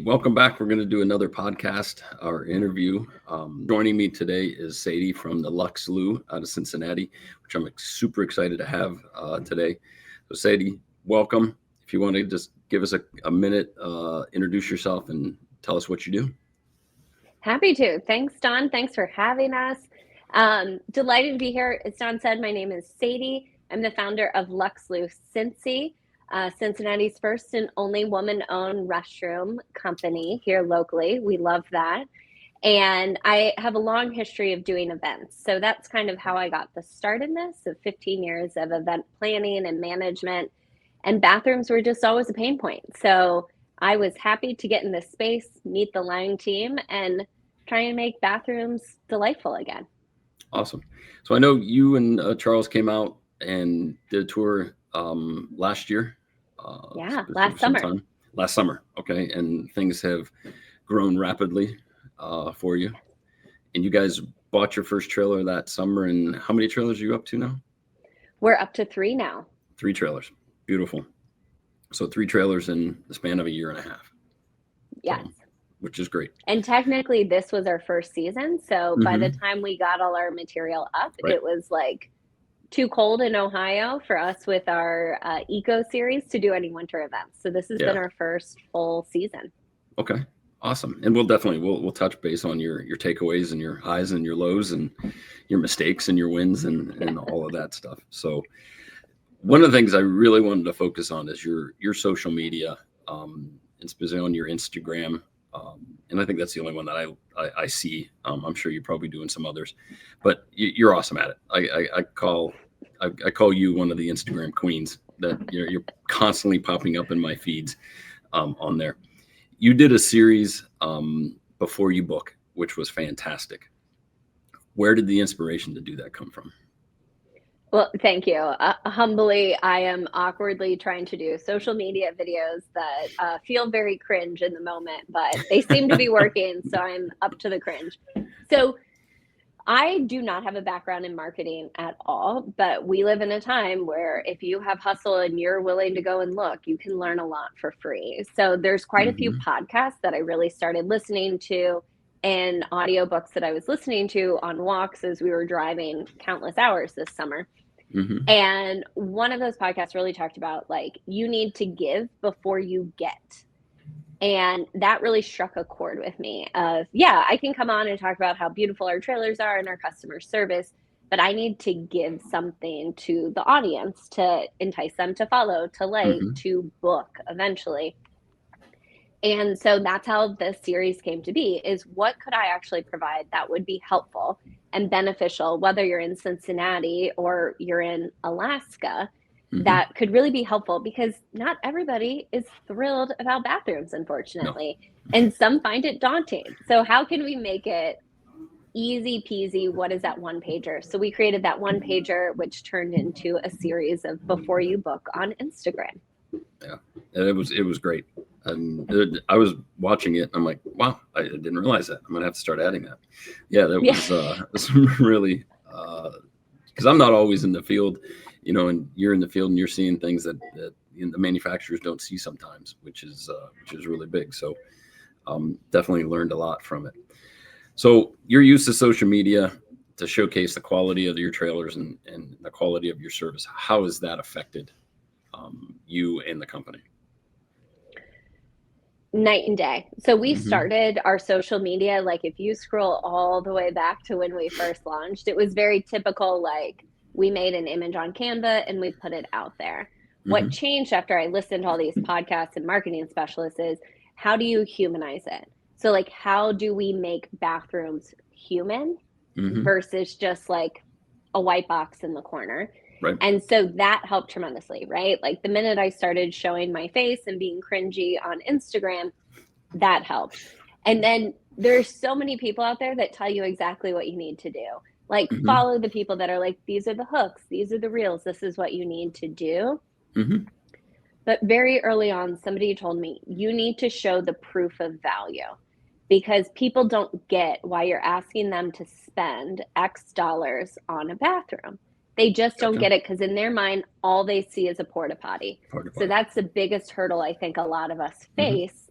welcome back. We're going to do another podcast or interview. Joining me today is Sadie from the Lux Loo out of Cincinnati, which I'm super excited to have today. So Sadie, welcome. If you want to just give us a minute, introduce yourself and tell us what you do. Happy to. Thanks, Don. Thanks for having us. Delighted to be here. As Don said, my name is Sadie. I'm the founder of Lux Loo Cincy, Cincinnati's first and only woman-owned restroom company here locally. We love that. And I have a long history of doing events. So that's kind of how I got the start in this, of 15 years of event planning and management. And bathrooms were just always a pain point. So I was happy to get in this space, meet the Lang team, and try and make bathrooms delightful again. Awesome. So I know you and Charles came out and did a tour last year. Last summer. Last summer, okay. And things have grown rapidly for you. And you guys bought your first trailer that summer. And how many trailers are you up to now? We're up to 3 now. 3 trailers. Beautiful. So 3 trailers in the span of a year and a half. Yes. Which is great. And technically this was our first season. So by the time we got all our material up, It was like too cold in Ohio for us with our Eco series to do any winter events. So this has been our first full season. Okay. Awesome. And we'll touch base on your takeaways and your highs and your lows and your mistakes and your wins and all of that stuff. So one of the things I really wanted to focus on is your social media, and specifically on your Instagram. And I think that's the only one that I see. I'm sure you're probably doing some others, but you're awesome at it. I call you one of the Instagram queens. That you're constantly popping up in my feeds on there. You did a series before you book, which was fantastic. Where did the inspiration to do that come from? Well, thank you. Humbly, I am awkwardly trying to do social media videos that feel very cringe in the moment, but they seem to be working, so I'm up to the cringe. So I do not have a background in marketing at all, but we live in a time where if you have hustle and you're willing to go and look, you can learn a lot for free. So there's quite a few podcasts that I really started listening to, and audiobooks that I was listening to on walks as we were driving countless hours this summer. And one of those podcasts really talked about, like, you need to give before you get. And that really struck a chord with me of, I can come on and talk about how beautiful our trailers are and our customer service, but I need to give something to the audience to entice them to follow, to like, to book eventually. And so that's how this series came to be, is what could I actually provide that would be helpful and beneficial, whether you're in Cincinnati or you're in Alaska, that could really be helpful, because not everybody is thrilled about bathrooms, unfortunately. No. And some find it daunting. So how can we make it easy peasy? What is that one pager? So we created that one pager, which turned into a series of Before You Book on Instagram. Yeah, and it was great. And I was watching it. I'm like, wow, I didn't realize that. I'm gonna have to start adding that. Yeah, that was really, because I'm not always in the field, and you're in the field and you're seeing things that the manufacturers don't see sometimes, which is really big. So definitely learned a lot from it. So your use of social media to showcase the quality of your trailers and the quality of your service, how has that affected you and the company? Night and day. So we started our social media, like, if you scroll all the way back to when we first launched, it was very typical, like, we made an image on Canva and we put it out there. What changed after I listened to all these podcasts and marketing specialists is, how do you humanize it? So, like, how do we make bathrooms human versus just like a white box in the corner? Right. And so that helped tremendously, right? Like, the minute I started showing my face and being cringy on Instagram, that helped. And then there's so many people out there that tell you exactly what you need to do. Like, follow the people that are like, these are the hooks, these are the reels, this is what you need to do. But very early on, somebody told me, you need to show the proof of value, because people don't get why you're asking them to spend X dollars on a bathroom. They just don't get it, because in their mind, all they see is a porta potty. So that's the biggest hurdle I think a lot of us face.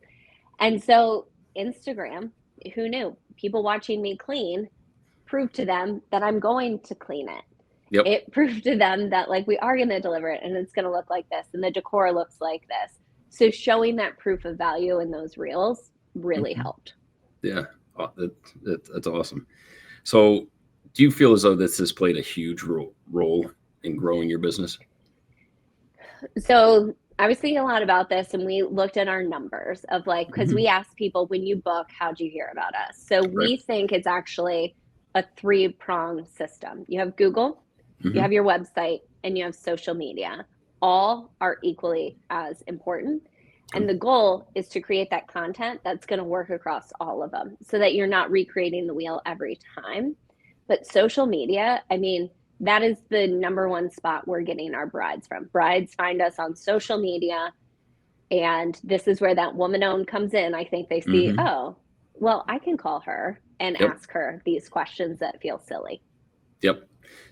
And so Instagram, who knew? People watching me clean proved to them that I'm going to clean it. Yep. It proved to them that like we are going to deliver it and it's going to look like this and the decor looks like this. So showing that proof of value in those reels really helped. Yeah, that's awesome. So do you feel as though this has played a huge role in growing your business? So I was thinking a lot about this and we looked at our numbers of like, because we asked people, when you book, how'd you hear about us? So we think it's actually a 3-pronged system. You have Google, you have your website, and you have social media. All are equally as important. And the goal is to create that content that's going to work across all of them so that you're not recreating the wheel every time. But social media, I mean, that is the number one spot we're getting our brides from. Brides find us on social media, and this is where that woman owned comes in. I think they see, oh, well, I can call her and ask her these questions that feel silly. Yep.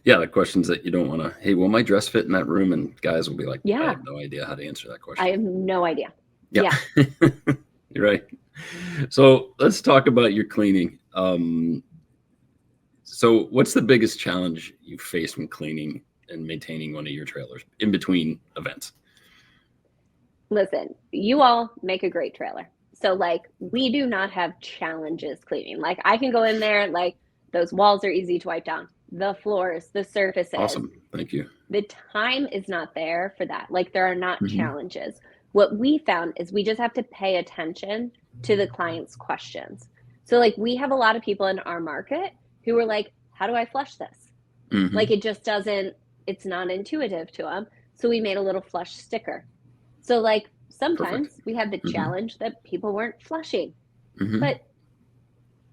Yeah, the questions that you don't want to, hey, will my dress fit in that room? And guys will be like, yeah, I have no idea how to answer that question. I have no idea. Yeah. You're right. So let's talk about your cleaning. So what's the biggest challenge you face when cleaning and maintaining one of your trailers in between events? Listen, you all make a great trailer. So like we do not have challenges cleaning. Like I can go in there, like those walls are easy to wipe down. The floors, the surfaces. Awesome. Thank you. The time is not there for that. Like there are not challenges. What we found is we just have to pay attention to the client's questions. So like we have a lot of people in our market who are like, how do I flush this? Like it just doesn't, it's not intuitive to them. So we made a little flush sticker. So like sometimes we had the challenge that people weren't flushing, but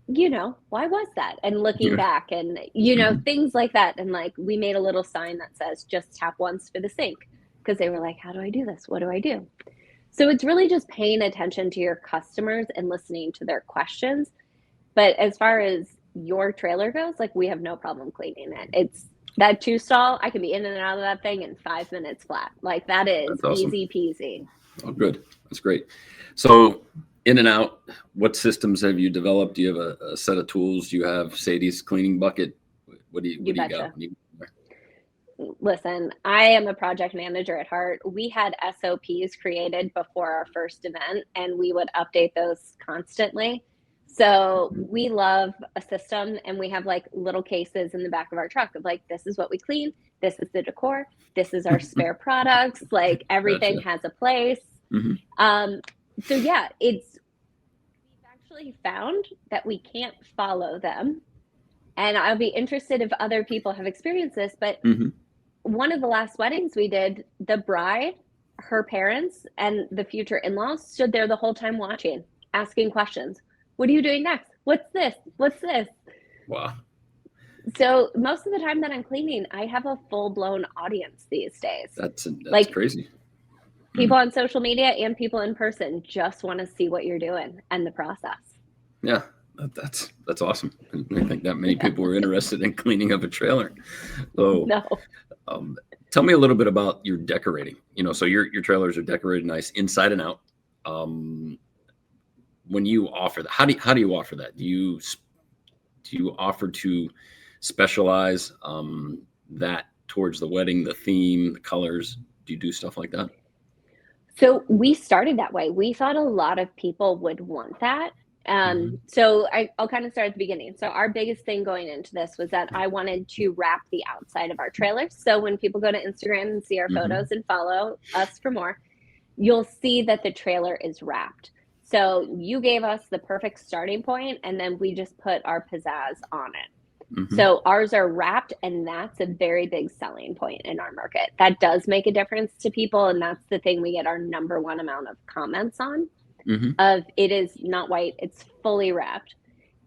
you know, why was that? And looking back and, you know, things like that. And like, we made a little sign that says just tap once for the sink because they were like, how do I do this? What do I do? So it's really just paying attention to your customers and listening to their questions. But as far as your trailer goes, like we have no problem cleaning it. It's that 2-stall, I can be in and out of that thing in 5 minutes flat. Like that is easy peasy. Oh, good. That's great. So in and out, what systems have you developed? Do you have a set of tools? Do you have Sadie's cleaning bucket? What do you got? Listen, I am a project manager at heart. We had SOPs created before our first event and we would update those constantly. So we love a system and we have like little cases in the back of our truck of like, this is what we clean. This is the decor. This is our spare products. Like everything has a place. So yeah, we've actually found that we can't follow them. And I'll be interested if other people have experienced this, but one of the last weddings we did, the bride, her parents, and the future in-laws stood there the whole time watching, asking questions. What are you doing next? What's this? What's this? Wow. So most of the time that I'm cleaning, I have a full-blown audience these days. That's like, crazy. People on social media and people in person just want to see what you're doing and the process. Yeah, that's awesome. I didn't think that many people were interested in cleaning up a trailer. So no. Tell me a little bit about your decorating. You know, so your trailers are decorated nice inside and out. When you offer that, how do you offer that? Do you offer to specialize that towards the wedding, the theme, the colors? Do you do stuff like that? So we started that way. We thought a lot of people would want that. So I'll kind of start at the beginning. So our biggest thing going into this was that I wanted to wrap the outside of our trailers. So when people go to Instagram and see our photos and follow us for more, you'll see that the trailer is wrapped. So you gave us the perfect starting point, and then we just put our pizzazz on it. So ours are wrapped, and that's a very big selling point in our market. That does make a difference to people, and that's the thing we get our #1 amount of comments on. Of it is not white, it's fully wrapped.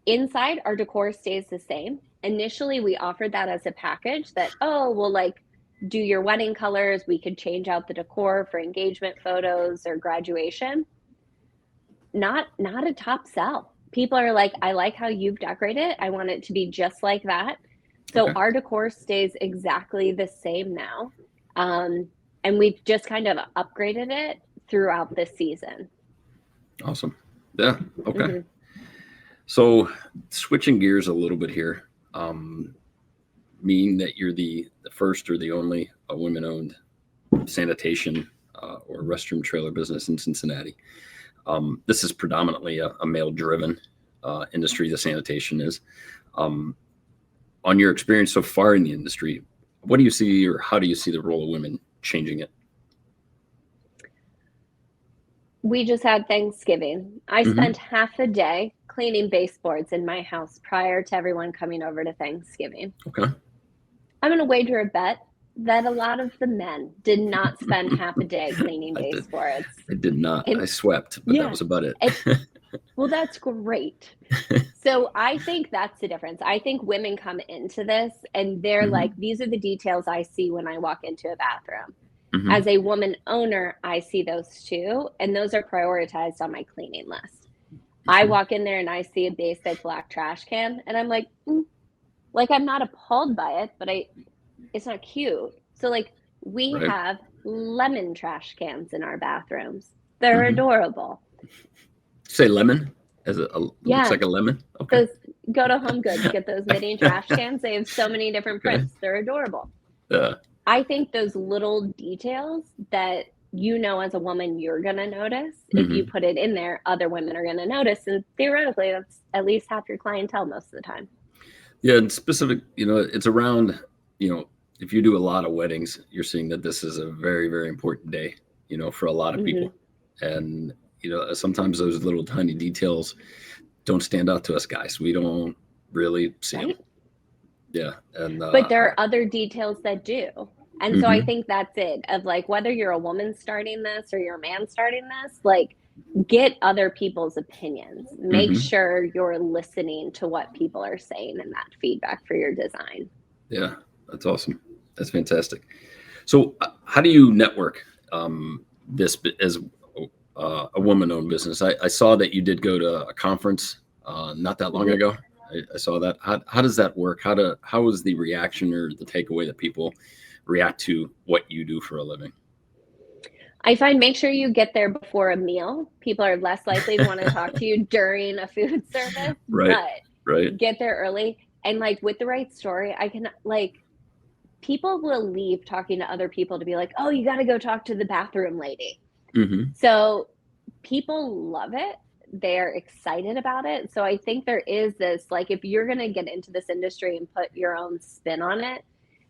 Inside, our decor stays the same. Initially, we offered that as a package that, oh, we'll like do your wedding colors. We could change out the decor for engagement photos or graduation. Not a top sell. People are like, I like how you've decorated it. I want it to be just like that. So our decor stays exactly the same now. And we've just kind of upgraded it throughout this season. Awesome. Yeah. Okay. Hmm. So switching gears a little bit here, meaning that you're the first or the only women-owned sanitation or restroom trailer business in Cincinnati. This is predominantly a male-driven industry. The sanitation is. Um, on your experience so far in the industry, what do you see, or how do you see the role of women changing it? We just had Thanksgiving. I Mm-hmm. spent half a day cleaning baseboards in my house prior to everyone coming over to Thanksgiving. Okay. I'm going to wager a bet that a lot of the men did not spend half a day cleaning I did. baseboards. I did not. And I swept, but that yeah, was about it. and well, that's great. So I think that's the difference. I think women come into this and they're like, Mm-hmm. these are the details I see when I walk into a bathroom. Mm-hmm. As a woman owner, I see those too, and those are prioritized on my cleaning list. I Mm-hmm. walk in there and I see a basic black trash can, and I'm like, like I'm not appalled by it, but it's not cute. So like we Right. have lemon trash cans in our bathrooms. They're Mm-hmm. adorable. Say lemon as it looks Yeah, like a lemon. Okay. those go to Home Goods, get those mini trash cans. They have so many different Okay. prints. They're adorable. Uh, I think those little details that as a woman you're going to notice, if you mm-hmm. put it in there, other women are going to notice. And theoretically, that's at least half your clientele most of the time. Yeah, and specific, it's around, if you do a lot of weddings, you're seeing that this is a very, very important day, for a lot of Hmm. people. And, sometimes those little tiny details don't stand out to us guys. We don't really see them. Right. Yeah. And, But there are other details that do. And so I mm-hmm. think that's it, of like whether you're a woman starting this or you're a man starting this, like get other people's opinions. Make Mm-hmm. sure you're listening to what people are saying in that feedback for your design. Yeah, that's awesome. That's fantastic. So, how do you network this as a woman-owned business? I saw that you did go to a conference not that long Mhm. ago. I saw that. How does that work? How is the reaction or the takeaway that people react to what you do for a living? I find make sure you get there before a meal. People are less likely to want to talk to you during a food service, Right, but right. get there early. And like with the right story, I can like people will leave talking to other people to be like, oh, you got to go talk to the bathroom lady. Mm-hmm. So people love it. They're excited about it. So I think there is this like, if you're going to get into this industry and put your own spin on it,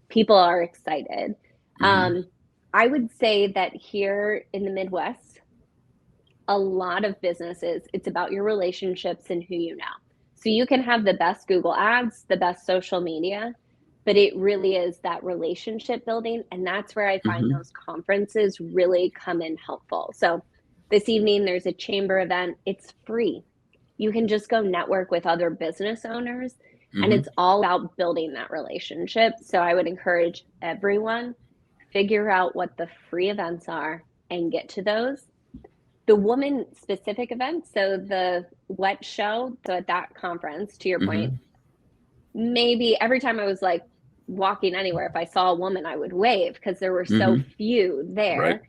people are excited. Mm-hmm. I would say that here in the Midwest, a lot of businesses, it's about your relationships and who you know. So you can have the best Google ads, the best social media, but it really is that relationship building. And that's where I find Mm-hmm. those conferences really come in helpful. So this evening, there's a chamber event, it's free. You can just go network with other business owners, and Mm-hmm. it's all about building that relationship. So I would encourage everyone figure out what the free events are and get to those. The woman specific events, so the wet show, so at that conference, to your point, Mm-hmm. maybe every time I was like walking anywhere, if I saw a woman, I would wave because there were so Mm-hmm. few Right, there.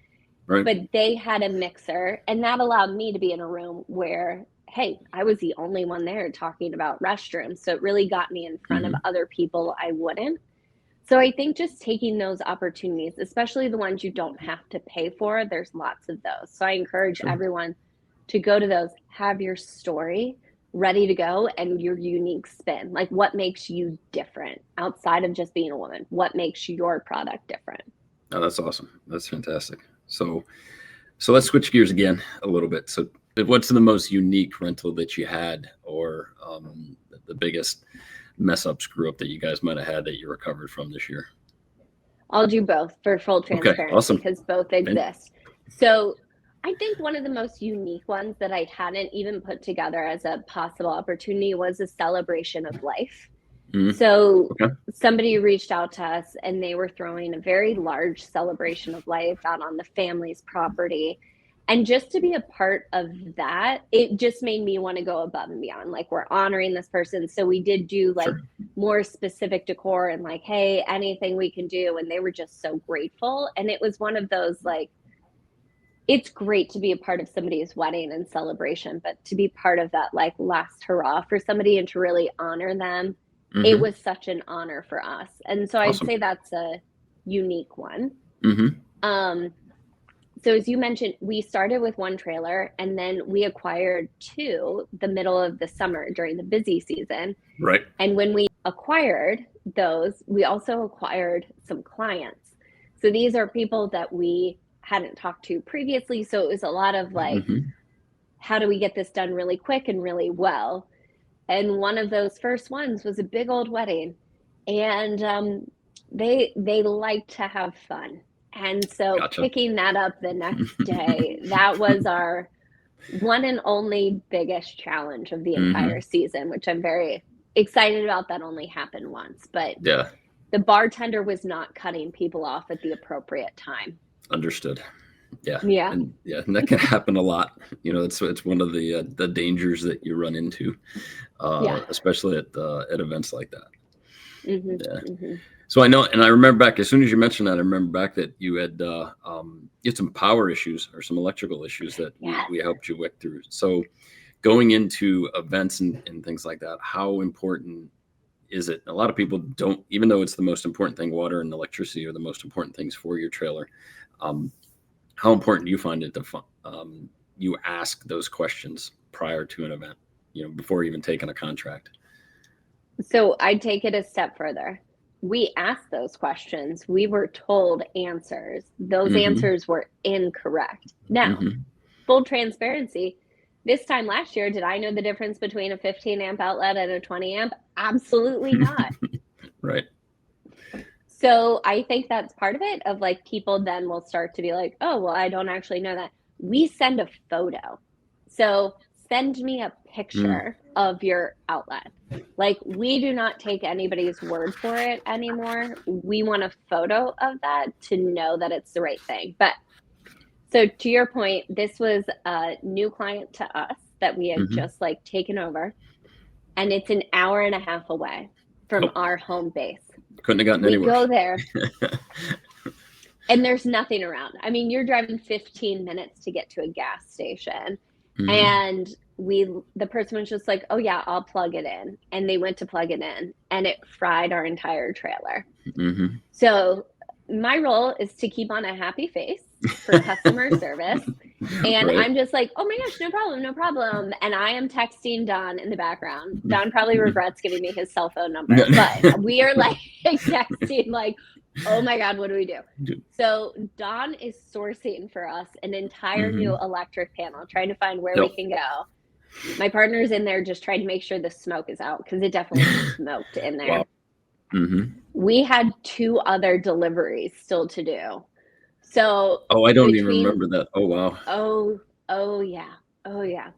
right. But they had a mixer, and that allowed me to be in a room where, hey, I was the only one there talking about restrooms. So it really got me in front of Mm-hmm. other people I wouldn't. So I think just taking those opportunities, especially the ones you don't have to pay for, there's lots of those. So I encourage Sure. everyone to go to those, have your story ready to go and your unique spin. Like what makes you different outside of just being a woman? What makes your product different? Oh, that's awesome. That's fantastic. So let's switch gears again a little bit. So what's the most unique rental that you had, or the biggest mess up, screw up that you guys might have had that you recovered from this year? I'll do both for full Okay, transparency awesome. because both And, exist. So I think one of the most unique ones that I hadn't even put together as a possible opportunity was a celebration of life. mm, So okay. somebody reached out to us and they were throwing a very large celebration of life out on the family's property. And just to be a part of that, it just made me want to go above and beyond. Like, we're honoring this person. So we did do like Sure. more specific decor and like, hey, anything we can do. And they were just so grateful. And it was one of those like, it's great to be a part of somebody's wedding and celebration, but to be part of that like last hurrah for somebody and to really honor them, it Hmm. was such an honor for us. And so I'd Awesome. say that's a unique one. Hmm. Um, so as you mentioned, we started with one trailer and then we acquired two the middle of the summer during the busy season. Right. And when we acquired those, we also acquired some clients. So these are people that we hadn't talked to previously. So it was a lot of like, Hmm. how do we get this done really quick and really well? And one of those first ones was a big old wedding. And they like to have fun. And so Gotcha. picking that up the next day, that was our one and only biggest challenge of the entire Hmm. season, which I'm very excited about. That only happened once, but Yeah. the bartender was not cutting people off at the appropriate time. Understood. Yeah. Yeah. And that can happen a lot. It's one of the dangers that you run into, Yeah. especially at events like that. Hmm. Yeah. Hmm. So I know, and I remember back as soon as you mentioned that, I remember back that you had some power issues or some electrical issues that Yes. we helped you work through. So going into events and things like that, how important is it? A lot of people don't, even though it's the most important thing, water and electricity are the most important things for your trailer. Um, how important do you find it to you ask those questions prior to an event, before even taking a contract? So I'd take it a step further. We asked those questions. We were told answers. Those Hmm. answers were incorrect. Now, Hmm. full transparency, this time last year, did I know the difference between a 15 amp outlet and a 20 amp? Absolutely not. Right. So I think that's part of it, of like people then will start to be like, oh, well, I don't actually know that. We send a photo. So send me a Mm. picture of your outlet. Like we do not take anybody's word for it anymore. We want a photo of that to know that it's the right thing. But so to your point, this was a new client to us that we had Hmm. just like taken over, and it's an hour and a half away from Oh, our home base. couldn't have gotten any We worse. go there and there's nothing around. I mean, you're driving 15 minutes to get to a gas station. Hmm. And the person was just like, oh, yeah, I'll plug it in. And they went to plug it in and it fried our entire trailer. Hmm. So my role is to keep on a happy face for customer service. And Right. I'm just like, oh my gosh, no problem, no problem. And I am texting Don in the background. Don probably regrets giving me his cell phone number, but we are like texting, like, oh my God, what do we do? So Don is sourcing for us an entire new Hmm. electric panel, trying to find where we Yep. can go. My partner's in there just trying to make sure the smoke is out because it definitely smoked in Wow. there. Hmm. We had two other deliveries still to do. So Oh, I don't even between remember that. Oh, wow. oh oh yeah, oh yeah.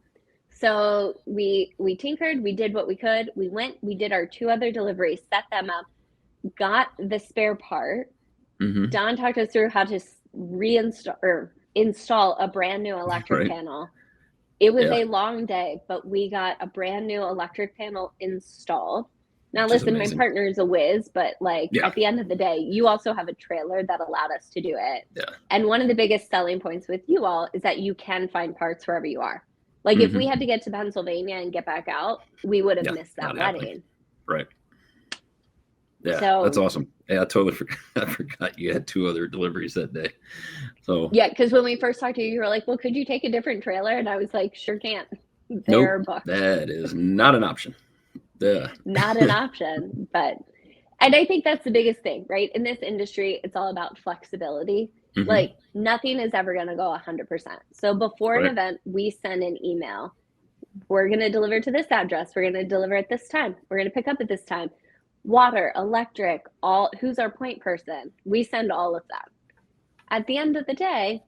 So we tinkered, we did what we could. We went, we did our two other deliveries, set them up, got the spare part. Hmm. Don talked us through how to reinstall or install a brand new electric Right. panel. It was Yeah. a long day, but we got a brand new electric panel installed. Now, Which is listen, my amazing. partner is a whiz, but like Yeah. at the end of the day, you also have a trailer that allowed us to do it. Yeah. And one of the biggest selling points with you all is that you can find parts wherever you are. Like if we Hmm. had to get to Pennsylvania and get back out, we would have Yeah. missed that Not happening. wedding. Right. Yeah. That's So awesome. Yeah. I totally forgot. I forgot you had two other deliveries that day. So, yeah, because when we first talked to you, you were like, well, could you take a different trailer? And I was like, sure can't. nope, They're booked. that is not an option. Yeah. Not an option. But and I think that's the biggest thing, right? In this industry, it's all about flexibility. Hmm. Like nothing is ever going to go 100%. So before an Right. event, we send an email. We're going to deliver to this address. We're going to deliver at this time. We're going to pick up at this time. Water, electric, all who's our point person. We send all of that. At the end of the day,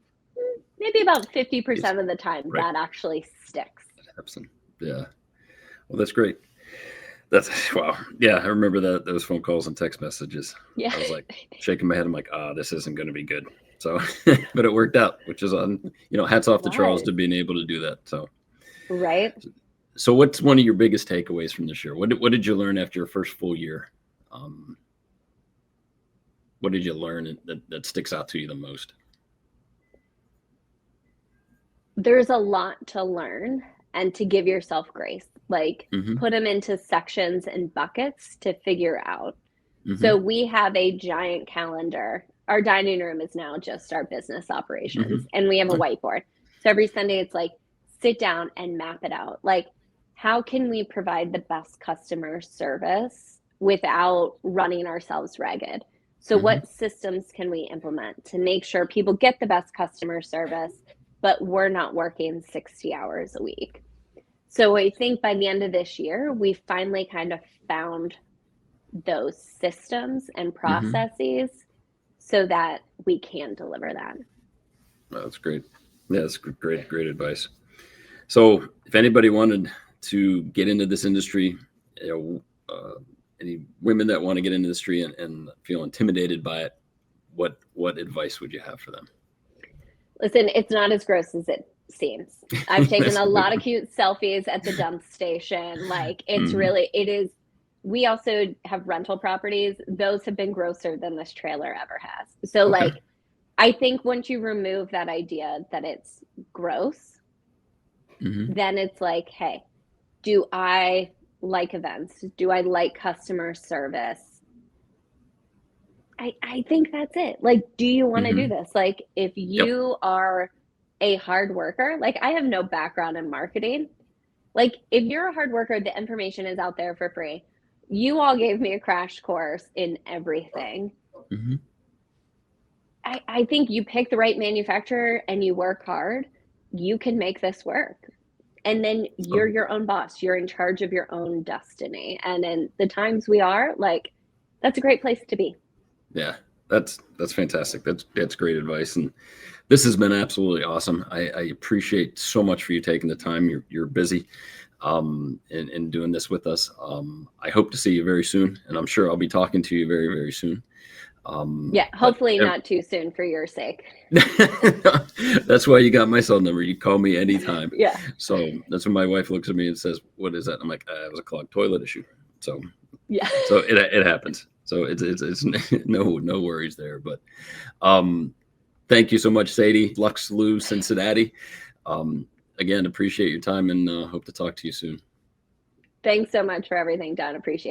maybe about It's 50% of the time right. that actually sticks. Epson. Yeah. Well, that's great. That's wow. Yeah, I remember those phone calls and text messages. Yeah. I was like shaking my head. I'm like, this isn't going to be good. So, but it worked out, which is on. Hats It off to Charles was. to being able to do that. Right? So what's one of your biggest takeaways from this year? What did you learn after your first full year? Um, what did you learn that sticks out to you the most? There's a lot to learn and to give yourself grace. Like, Hmm. put them into sections and buckets to figure out. So Hmm. we have a giant calendar. Our dining room is now just our business Hmm. operations, and we have a whiteboard. So every Sunday, it's like, sit down and map it out. Like, how can we provide the best customer service without running ourselves ragged? So, Hmm. what systems can we implement to make sure people get the best customer service, but we're not working 60 hours a week? So, I think by the end of this year, we finally kind of found those systems and Hmm. processes so that we can deliver that. That's great. Yeah, that's great advice. So if anybody wanted to get into this industry, any women that want to get into the industry and feel intimidated by it, what advice would you have for them? Listen, it's not as gross as it seems. I've taken That's a a good lot of one. cute selfies at the dump station. Like, it's Hmm. really, it is. We also have rental properties. Those have been grosser than this trailer ever has. So, Okay. like, I think once you remove that idea that it's gross, Hmm. then it's like, hey, do I like events? Do I like customer service? I think that's it. Like, do you want to do Hmm. this? Like, if Yep. you are a hard worker, like, I have no background in marketing. Like, if you're a hard worker, the information is out there for free. You all gave me a crash course in everything. Hmm. I think you pick the right manufacturer and you work hard, you can make this work. And then you're So your own boss. You're in charge of your own destiny. And in the times we are, like, that's a great place to be. yeah, that's fantastic. That's great advice, and this has been absolutely awesome. I appreciate so much for you taking the time. You're busy, and doing this with us. I hope to see you very soon, and I'm sure I'll be talking to you very, very soon. Yeah, But hopefully not too soon for your sake. that's why you got my cell number. You call me anytime. Yeah. So that's when my wife looks at me and says, "What is that?" I'm like, "It was a clogged toilet issue." So Yeah. so it happens. So it's no worries there. But um, thank you so much, Sadie. Lux Loo, Cincinnati. Um, Again, appreciate your time and hope to talk to you soon. Thanks so much for everything, Don. Appreciate it.